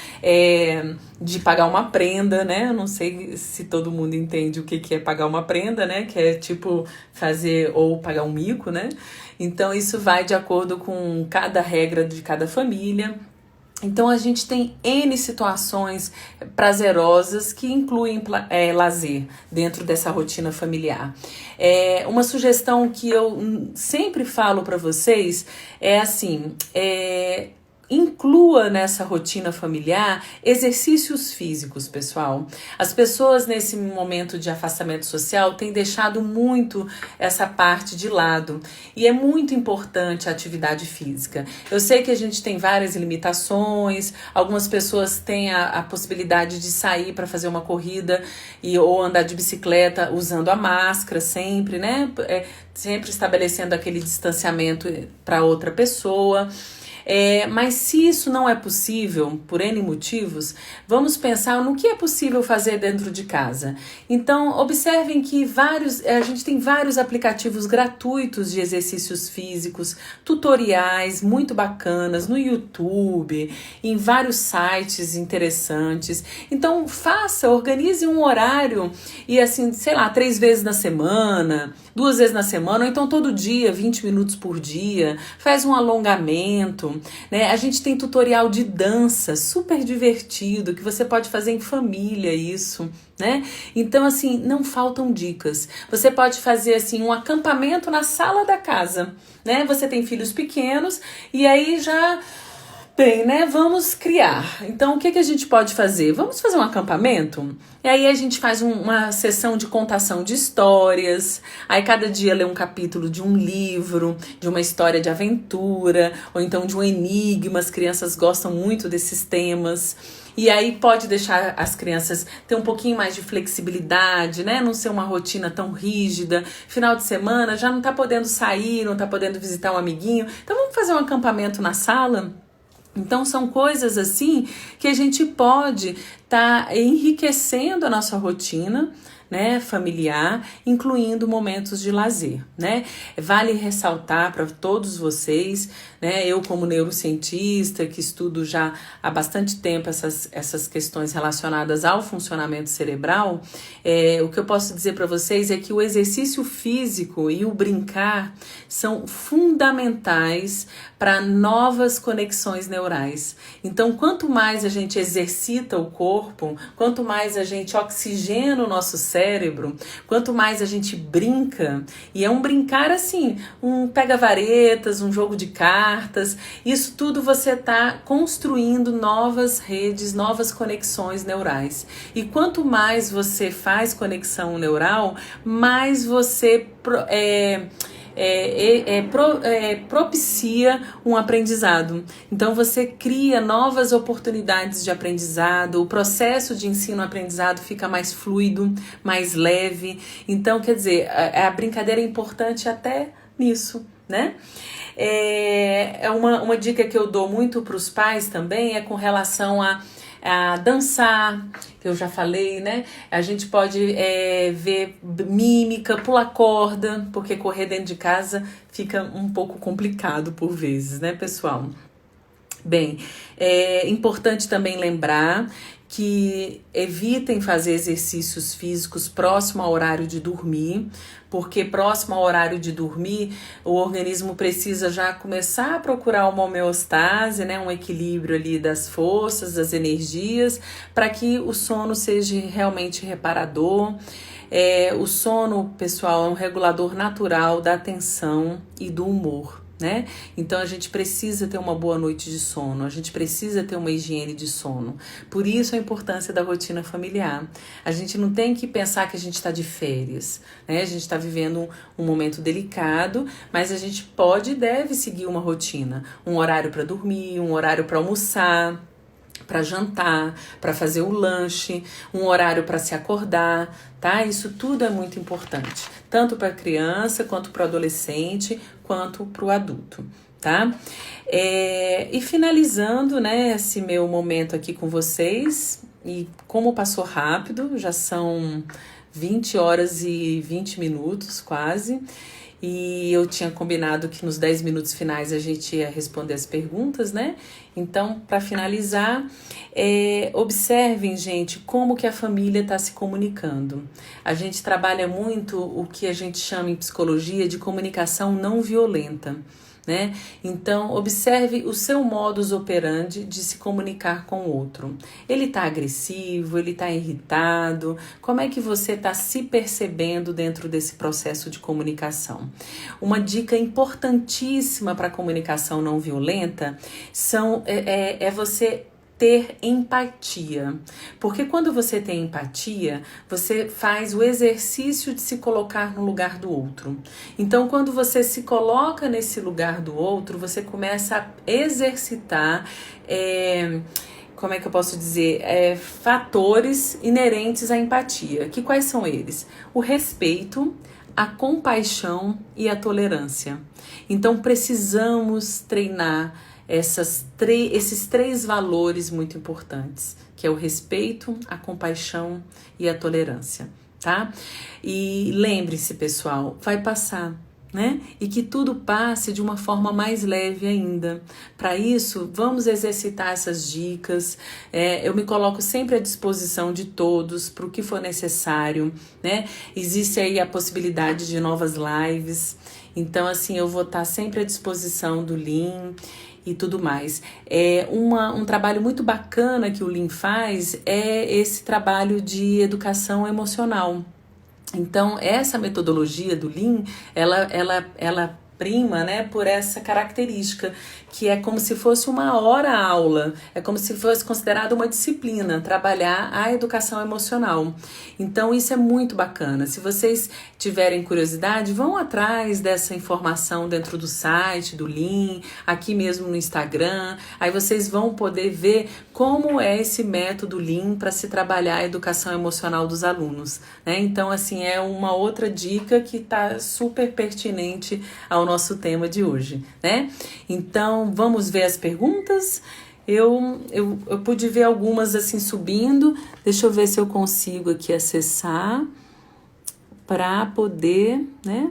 de pagar uma prenda, né? Eu não sei se todo mundo entende o que é pagar uma prenda, né? Que é tipo fazer ou pagar um mico, né? Então isso vai de acordo com cada regra de cada família. Então, a gente tem N situações prazerosas que incluem lazer dentro dessa rotina familiar. Uma sugestão que eu sempre falo para vocês é assim, inclua nessa rotina familiar exercícios físicos, pessoal. As pessoas nesse momento de afastamento social têm deixado muito essa parte de lado e é muito importante a atividade física. Eu sei que a gente tem várias limitações, algumas pessoas têm a possibilidade de sair para fazer uma corrida ou andar de bicicleta usando a máscara sempre, né? Sempre estabelecendo aquele distanciamento para outra pessoa. Mas se isso não é possível, por N motivos, vamos pensar no que é possível fazer dentro de casa. Então, observem que a gente tem vários aplicativos gratuitos de exercícios físicos, tutoriais muito bacanas no YouTube, em vários sites interessantes. Então, organize um horário e assim, sei lá, 3 vezes na semana, 2 vezes na semana, ou então todo dia, 20 minutos por dia, faz um alongamento, né? A gente tem tutorial de dança, super divertido, que você pode fazer em família isso, né? Então, assim, não faltam dicas. Você pode fazer, assim, um acampamento na sala da casa, né? Você tem filhos pequenos e aí já... Bem, né? Vamos criar. Então, o que a gente pode fazer? Vamos fazer um acampamento? E aí a gente faz uma sessão de contação de histórias. Aí cada dia lê um capítulo de um livro, de uma história de aventura, ou então de um enigma. As crianças gostam muito desses temas. E aí pode deixar as crianças ter um pouquinho mais de flexibilidade, né? Não ser uma rotina tão rígida. Final de semana já não tá podendo sair, não tá podendo visitar um amiguinho. Então vamos fazer um acampamento na sala? Então, são coisas assim que a gente pode estar enriquecendo a nossa rotina, né, familiar, incluindo momentos de lazer, né? Vale ressaltar para todos vocês, né, eu como neurocientista que estudo já há bastante tempo essas questões relacionadas ao funcionamento cerebral, o que eu posso dizer para vocês é que o exercício físico e o brincar são fundamentais para novas conexões neurais. Então, quanto mais a gente exercita o corpo, quanto mais a gente oxigena o nosso cérebro, quanto mais a gente brinca, e é um brincar assim, um pega-varetas, um jogo de cartas, isso tudo você está construindo novas redes, novas conexões neurais. E quanto mais você faz conexão neural, mais você propicia um aprendizado. Então você cria novas oportunidades de aprendizado, o processo de ensino-aprendizado fica mais fluido, mais leve. Então, quer dizer, a brincadeira é importante até nisso, né? Uma dica que eu dou muito para os pais também é com relação a dançar, que eu já falei, né? A gente pode ver mímica, pular corda, porque correr dentro de casa fica um pouco complicado por vezes, né, pessoal? Bem, é importante também lembrar que evitem fazer exercícios físicos próximo ao horário de dormir, porque próximo ao horário de dormir, o organismo precisa já começar a procurar uma homeostase, né, um equilíbrio ali das forças, das energias, para que o sono seja realmente reparador. O sono, pessoal, é um regulador natural da atenção e do humor, né? Então a gente precisa ter uma boa noite de sono, a gente precisa ter uma higiene de sono. Por isso a importância da rotina familiar. A gente não tem que pensar que a gente está de férias, né? A gente está vivendo um momento delicado, mas a gente pode e deve seguir uma rotina, um horário para dormir, um horário para almoçar, para jantar, para fazer o lanche, um horário para se acordar, tá? Isso tudo é muito importante, tanto para a criança, quanto para o adolescente, quanto para o adulto, tá? E finalizando, né, esse meu momento aqui com vocês, e como passou rápido, já são 20 horas e 20 minutos quase, e eu tinha combinado que nos 10 minutos finais a gente ia responder as perguntas, né? Então, para finalizar, observem, gente, como que a família está se comunicando. A gente trabalha muito o que a gente chama em psicologia de comunicação não violenta, né? Então, observe o seu modus operandi de se comunicar com o outro. Ele está agressivo, ele está irritado? Como é que você está se percebendo dentro desse processo de comunicação? Uma dica importantíssima para a comunicação não violenta é você ter empatia, porque quando você tem empatia, você faz o exercício de se colocar no lugar do outro. Então, quando você se coloca nesse lugar do outro, você começa a exercitar, como é que eu posso dizer, fatores inerentes à empatia. Quais são eles? O respeito, a compaixão e a tolerância. Então, precisamos treinar esses três valores muito importantes, que é o respeito, a compaixão e a tolerância, tá? E lembre-se, pessoal, vai passar, né? E que tudo passe de uma forma mais leve ainda. Para isso, vamos exercitar essas dicas. Eu me coloco sempre à disposição de todos para o que for necessário, né? Existe aí a possibilidade de novas lives. Então, assim, eu vou estar sempre à disposição do Lean e tudo mais. Um trabalho muito bacana que o Lean faz é esse trabalho de educação emocional. Então, essa metodologia do Lean, ela prima, né, por essa característica, que é como se fosse uma hora-aula, é como se fosse considerado uma disciplina, trabalhar a educação emocional. Então, isso é muito bacana. Se vocês tiverem curiosidade, vão atrás dessa informação dentro do site, do Lean, aqui mesmo no Instagram, aí vocês vão poder ver como é esse método Lean para se trabalhar a educação emocional dos alunos, né? Então, assim, é uma outra dica que está super pertinente ao nosso tema de hoje, né? Então, vamos ver as perguntas. Eu pude ver algumas assim subindo. Deixa eu ver se eu consigo aqui acessar para poder, né?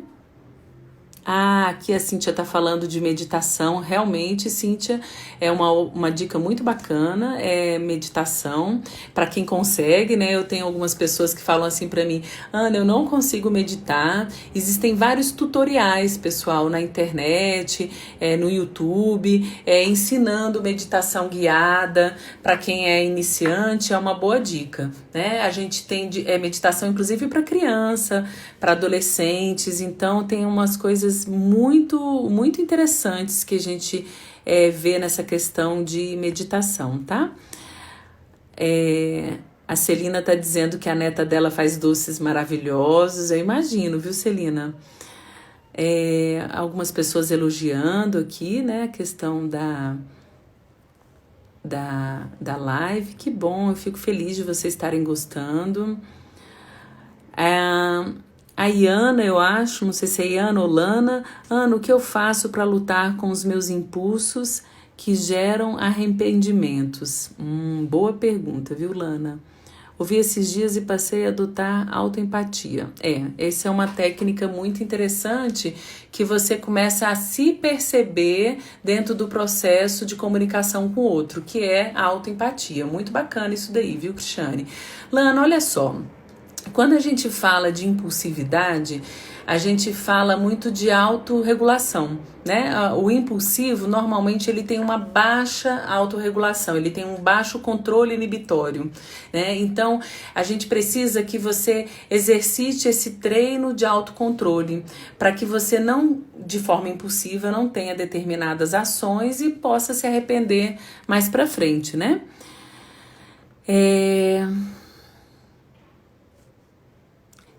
Aqui a Cíntia está falando de meditação. Realmente, Cíntia, é uma dica muito bacana, meditação, para quem consegue, né? Eu tenho algumas pessoas que falam assim para mim: Ana, eu não consigo meditar. Existem vários tutoriais, pessoal, na internet, no YouTube, ensinando meditação guiada. Para quem é iniciante, é uma boa dica, né? A gente tem meditação, inclusive, para criança, para adolescentes. Então, tem umas coisas muito, muito interessantes que a gente vê nessa questão de meditação, tá? A Celina tá dizendo que a neta dela faz doces maravilhosos. Eu imagino, viu, Celina? Algumas pessoas elogiando aqui, né, a questão da live. Que bom, eu fico feliz de vocês estarem gostando. A Iana, eu acho, não sei se é Iana ou Lana. Ana, o que eu faço para lutar com os meus impulsos que geram arrependimentos? Boa pergunta, viu, Lana? Ouvi esses dias e passei a adotar autoempatia. Essa é uma técnica muito interessante que você começa a se perceber dentro do processo de comunicação com o outro, que é a autoempatia. Muito bacana isso daí, viu, Cristiane? Lana, olha só. Quando a gente fala de impulsividade, a gente fala muito de autorregulação, né? O impulsivo, normalmente, ele tem uma baixa autorregulação, ele tem um baixo controle inibitório, né? Então, a gente precisa que você exercite esse treino de autocontrole, para que você não, de forma impulsiva, não tenha determinadas ações e possa se arrepender mais pra frente, né?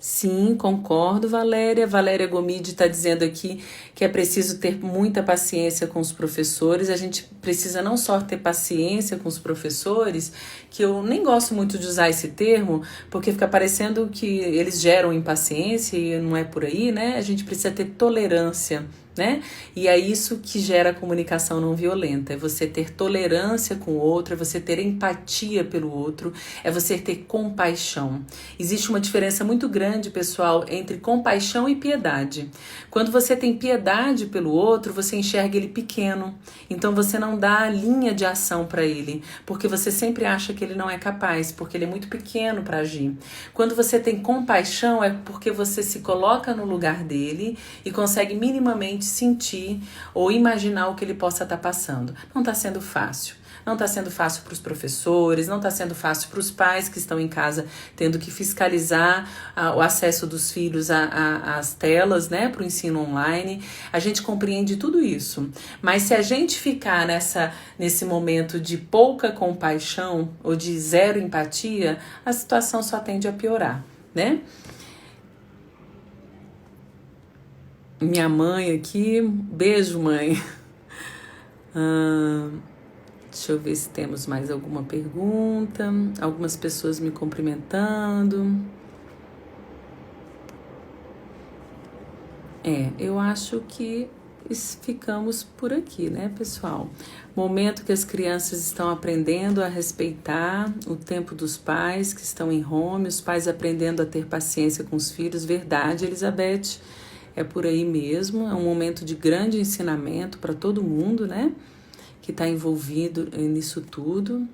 Sim, concordo, Valéria. Valéria Gomide está dizendo aqui que é preciso ter muita paciência com os professores. A gente precisa não só ter paciência com os professores, que eu nem gosto muito de usar esse termo, porque fica parecendo que eles geram impaciência e não é por aí, né? A gente precisa ter tolerância, né? E é isso que gera a comunicação não violenta, é você ter tolerância com o outro, é você ter empatia pelo outro, é você ter compaixão. Existe uma diferença muito grande, pessoal, entre compaixão e piedade. Quando você tem piedade pelo outro, você enxerga ele pequeno, então você não dá a linha de ação para ele, porque você sempre acha que ele não é capaz, porque ele é muito pequeno para agir. Quando você tem compaixão, é porque você se coloca no lugar dele e consegue minimamente sentir ou imaginar o que ele possa estar passando. Não está sendo fácil. Não está sendo fácil para os professores, não está sendo fácil para os pais que estão em casa tendo que fiscalizar o acesso dos filhos às telas, né, para o ensino online. A gente compreende tudo isso. Mas se a gente ficar nesse momento de pouca compaixão ou de zero empatia, a situação só tende a piorar, né? Minha mãe aqui, beijo, mãe. Deixa eu ver se temos mais alguma pergunta. Algumas pessoas me cumprimentando. Eu acho que ficamos por aqui, né, pessoal? Momento que as crianças estão aprendendo a respeitar o tempo dos pais que estão em home, os pais aprendendo a ter paciência com os filhos. Verdade, Elizabeth, é por aí mesmo. É um momento de grande ensinamento para todo mundo, né? Que está envolvido nisso tudo,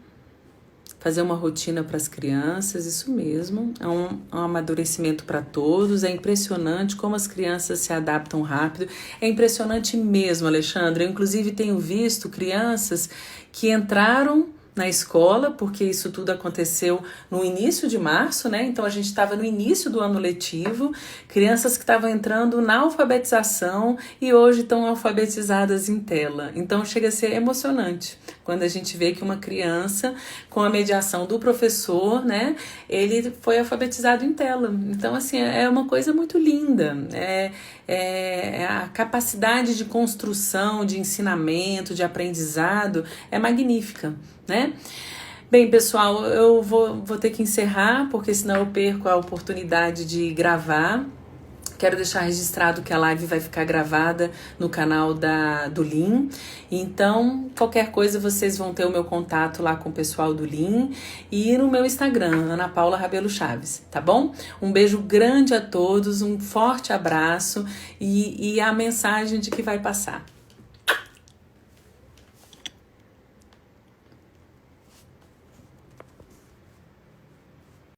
fazer uma rotina para as crianças, isso mesmo, é um amadurecimento para todos. É impressionante como as crianças se adaptam rápido, é impressionante mesmo, Alexandre. Eu inclusive tenho visto crianças que entraram na escola, porque isso tudo aconteceu no início de março, né? Então a gente estava no início do ano letivo, crianças que estavam entrando na alfabetização e hoje estão alfabetizadas em tela. Então chega a ser emocionante quando a gente vê que uma criança, com a mediação do professor, né, ele foi alfabetizado em tela. Então, assim, é uma coisa muito linda. A capacidade de construção, de ensinamento, de aprendizado é magnífica, né? Bem, pessoal, eu vou ter que encerrar, porque senão eu perco a oportunidade de gravar. Quero deixar registrado que a live vai ficar gravada no canal do Lean. Então, qualquer coisa, vocês vão ter o meu contato lá com o pessoal do Lean e no meu Instagram, Ana Paula Rabelo Chaves, tá bom? Um beijo grande a todos, um forte abraço e a mensagem de que vai passar.